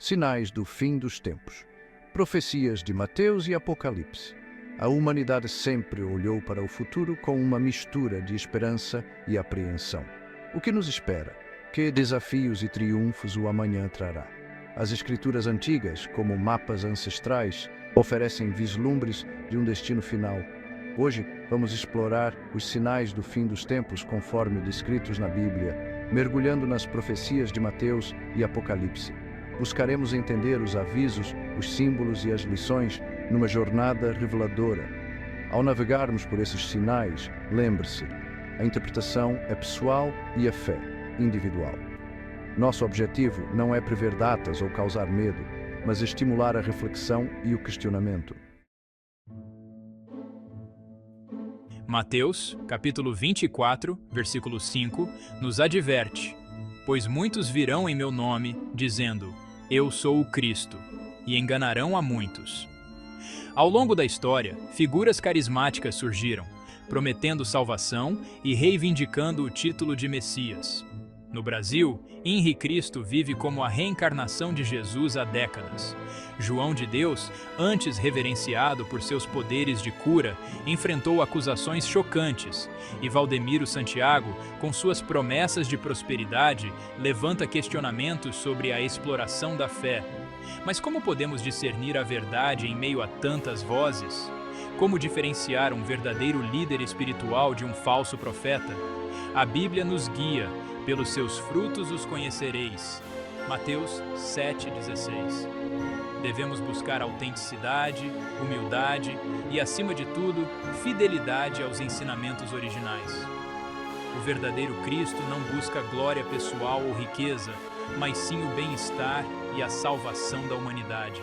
Sinais do fim dos tempos. Profecias de Mateus e Apocalipse. A humanidade sempre olhou para o futuro com uma mistura de esperança e apreensão. O que nos espera? Que desafios e triunfos o amanhã trará? As escrituras antigas, como mapas ancestrais, oferecem vislumbres de um destino final. Hoje, vamos explorar os sinais do fim dos tempos conforme descritos na Bíblia, mergulhando nas profecias de Mateus e Apocalipse. Buscaremos entender os avisos, os símbolos e as lições numa jornada reveladora. Ao navegarmos por esses sinais, lembre-se, a interpretação é pessoal e a fé, individual. Nosso objetivo não é prever datas ou causar medo, mas estimular a reflexão e o questionamento. Mateus, capítulo 24, versículo 5, nos adverte: pois muitos virão em meu nome, dizendo, eu sou o Cristo, e enganarão a muitos. Ao longo da história, figuras carismáticas surgiram, prometendo salvação e reivindicando o título de Messias. No Brasil, Henri Cristo vive como a reencarnação de Jesus há décadas. João de Deus, antes reverenciado por seus poderes de cura, enfrentou acusações chocantes, e Valdemiro Santiago, com suas promessas de prosperidade, levanta questionamentos sobre a exploração da fé. Mas como podemos discernir a verdade em meio a tantas vozes? Como diferenciar um verdadeiro líder espiritual de um falso profeta? A Bíblia nos guia. Pelos seus frutos os conhecereis. Mateus 7,16. Devemos buscar autenticidade, humildade e, acima de tudo, fidelidade aos ensinamentos originais. O verdadeiro Cristo não busca glória pessoal ou riqueza, mas sim o bem-estar e a salvação da humanidade.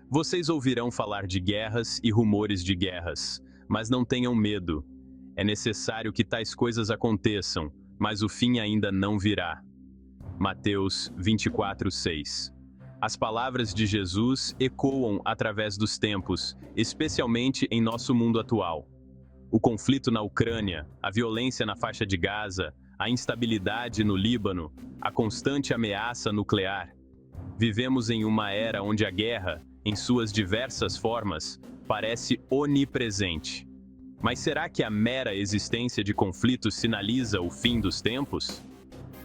Vocês ouvirão falar de guerras e rumores de guerras, mas não tenham medo. É necessário que tais coisas aconteçam, mas o fim ainda não virá. Mateus 24:6. As palavras de Jesus ecoam através dos tempos, especialmente em nosso mundo atual. O conflito na Ucrânia, a violência na faixa de Gaza, a instabilidade no Líbano, a constante ameaça nuclear. Vivemos em uma era onde a guerra, em suas diversas formas, parece onipresente. Mas será que a mera existência de conflitos sinaliza o fim dos tempos?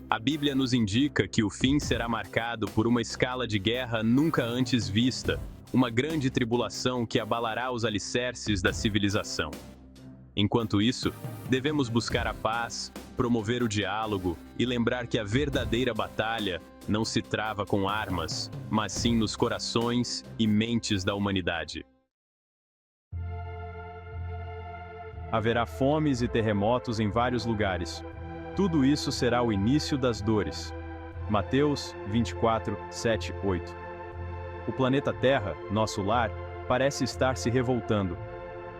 A Bíblia nos indica que o fim será marcado por uma escala de guerra nunca antes vista, uma grande tribulação que abalará os alicerces da civilização. Enquanto isso, devemos buscar a paz, promover o diálogo e lembrar que a verdadeira batalha não se trava com armas, mas sim nos corações e mentes da humanidade. Haverá fomes e terremotos em vários lugares. Tudo isso será o início das dores. Mateus 24, 7, 8. O planeta Terra, nosso lar, parece estar se revoltando.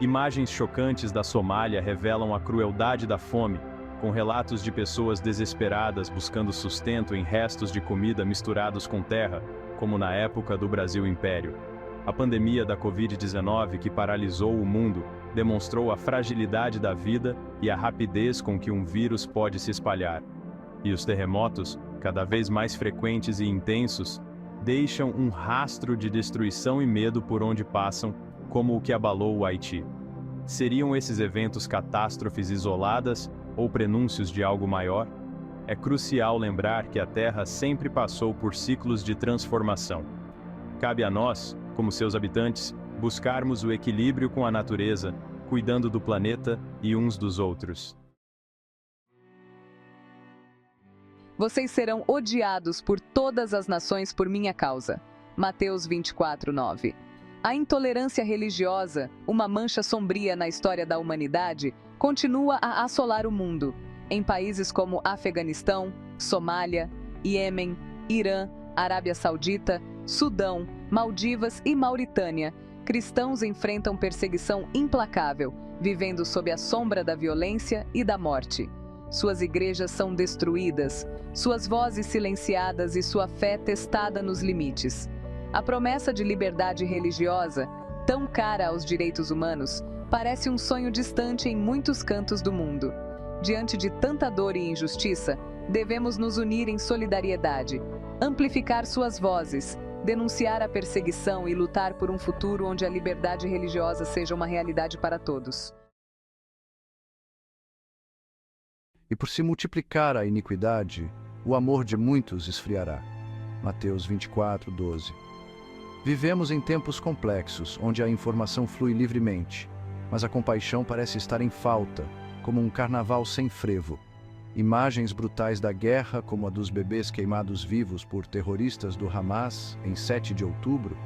Imagens chocantes da Somália revelam a crueldade da fome, com relatos de pessoas desesperadas buscando sustento em restos de comida misturados com terra, como na época do Brasil Império. A pandemia da Covid-19, que paralisou o mundo, demonstrou a fragilidade da vida e a rapidez com que um vírus pode se espalhar. E os terremotos, cada vez mais frequentes e intensos, deixam um rastro de destruição e medo por onde passam, como o que abalou o Haiti. Seriam esses eventos catástrofes isoladas ou prenúncios de algo maior? É crucial lembrar que a Terra sempre passou por ciclos de transformação. Cabe a nós, como seus habitantes, buscarmos o equilíbrio com a natureza, cuidando do planeta e uns dos outros. Vocês serão odiados por todas as nações por minha causa. Mateus 24, 9. A intolerância religiosa, uma mancha sombria na história da humanidade, continua a assolar o mundo. Em países como Afeganistão, Somália, Iêmen, Irã, Arábia Saudita, Sudão, Maldivas e Mauritânia, cristãos enfrentam perseguição implacável, vivendo sob a sombra da violência e da morte. Suas igrejas são destruídas, suas vozes silenciadas e sua fé testada nos limites. A promessa de liberdade religiosa, tão cara aos direitos humanos, parece um sonho distante em muitos cantos do mundo. Diante de tanta dor e injustiça, Devemos nos unir em solidariedade, amplificar suas vozes, denunciar a perseguição e lutar por um futuro onde a liberdade religiosa seja uma realidade para todos. E por se multiplicar a iniquidade, o amor de muitos esfriará. Mateus 24, 12. Vivemos em tempos complexos, onde a informação flui livremente, mas a compaixão parece estar em falta, como um carnaval sem frevo. Imagens brutais da guerra, como a dos bebês queimados vivos por terroristas do Hamas em 7 de outubro,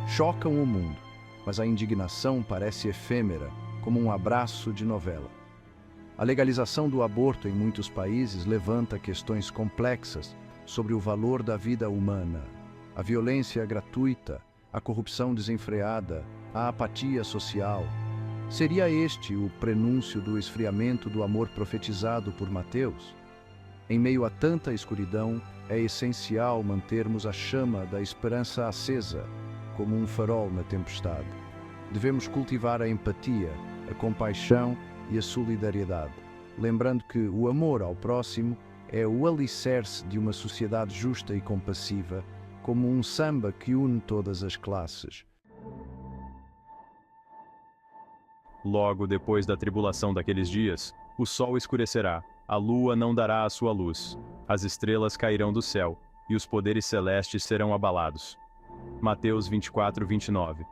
chocam o mundo, mas a indignação parece efêmera, como um abraço de novela. A legalização do aborto em muitos países levanta questões complexas sobre o valor da vida humana, a violência gratuita, a corrupção desenfreada, a apatia social. Seria este o prenúncio do esfriamento do amor profetizado por Mateus? Em meio a tanta escuridão, é essencial mantermos a chama da esperança acesa, como um farol na tempestade. Devemos cultivar a empatia, a compaixão e a solidariedade, lembrando que o amor ao próximo é o alicerce de uma sociedade justa e compassiva, como um samba que une todas as classes. Logo depois da tribulação daqueles dias, o sol escurecerá, a lua não dará a sua luz, as estrelas cairão do céu, e os poderes celestes serão abalados. Mateus 24, 29.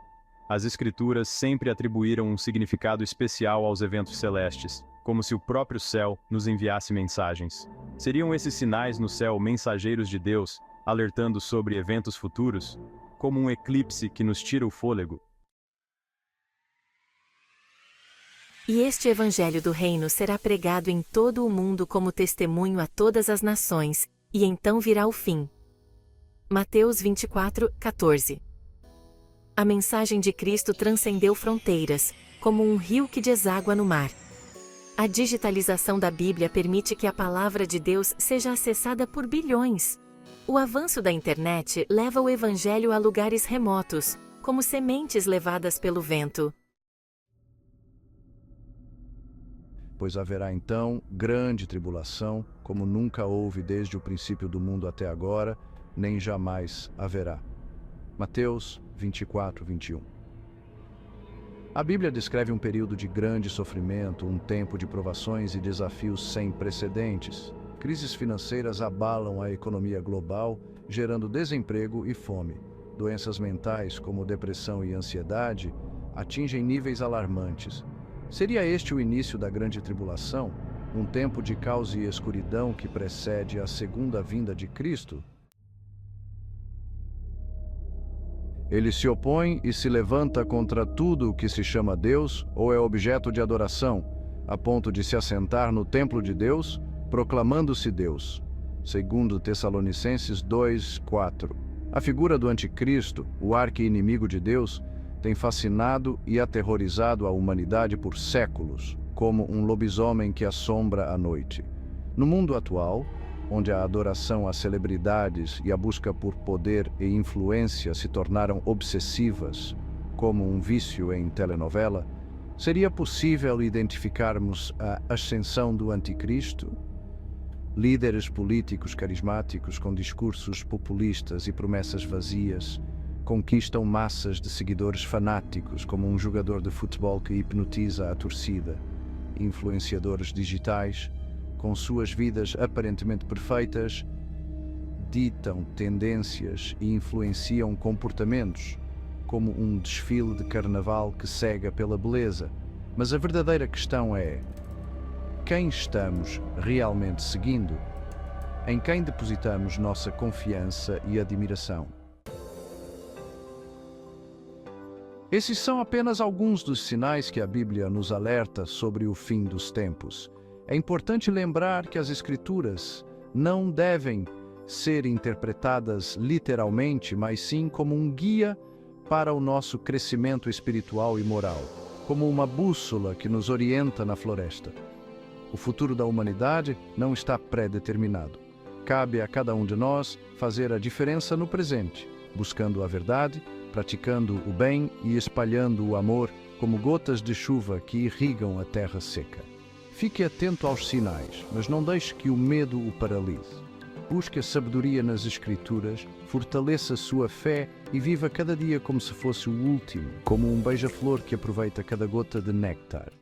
As Escrituras sempre atribuíram um significado especial aos eventos celestes, como se o próprio céu nos enviasse mensagens. Seriam esses sinais no céu mensageiros de Deus, alertando sobre eventos futuros, como um eclipse que nos tira o fôlego? E este evangelho do reino será pregado em todo o mundo como testemunho a todas as nações, e então virá o fim. Mateus 24, 14. A mensagem de Cristo transcendeu fronteiras, como um rio que deságua no mar. A digitalização da Bíblia permite que a palavra de Deus seja acessada por bilhões. O avanço da internet leva o evangelho a lugares remotos, como sementes levadas pelo vento. Pois haverá então grande tribulação, como nunca houve desde o princípio do mundo até agora, nem jamais haverá. Mateus 24, 21. A Bíblia descreve um período de grande sofrimento, um tempo de provações e desafios sem precedentes. Crises financeiras abalam a economia global, gerando desemprego e fome. Doenças mentais, como depressão e ansiedade, atingem níveis alarmantes. Seria este o início da grande tribulação, um tempo de caos e escuridão que precede a segunda vinda de Cristo? Ele se opõe e se levanta contra tudo o que se chama Deus ou é objeto de adoração, a ponto de se assentar no templo de Deus, proclamando-se Deus. Segundo Tessalonicenses 2, 4. A figura do anticristo, o arqui-inimigo de Deus, tem fascinado e aterrorizado a humanidade por séculos, como um lobisomem que assombra a noite. No mundo atual, onde a adoração às celebridades e a busca por poder e influência se tornaram obsessivas, como um vício em telenovela, seria possível identificarmos a ascensão do anticristo? Líderes políticos carismáticos com discursos populistas e promessas vazias conquistam massas de seguidores fanáticos, como um jogador de futebol que hipnotiza a torcida. Influenciadores digitais, com suas vidas aparentemente perfeitas, ditam tendências e influenciam comportamentos, como um desfile de carnaval que cega pela beleza. Mas a verdadeira questão é: quem estamos realmente seguindo? Em quem depositamos nossa confiança e admiração? Esses são apenas alguns dos sinais que a Bíblia nos alerta sobre o fim dos tempos. É importante lembrar que as Escrituras não devem ser interpretadas literalmente, mas sim como um guia para o nosso crescimento espiritual e moral, como uma bússola que nos orienta na floresta. O futuro da humanidade não está pré-determinado. Cabe a cada um de nós fazer a diferença no presente, buscando a verdade, praticando o bem e espalhando o amor como gotas de chuva que irrigam a terra seca. Fique atento aos sinais, mas não deixe que o medo o paralise. Busque a sabedoria nas Escrituras, fortaleça sua fé e viva cada dia como se fosse o último, como um beija-flor que aproveita cada gota de néctar.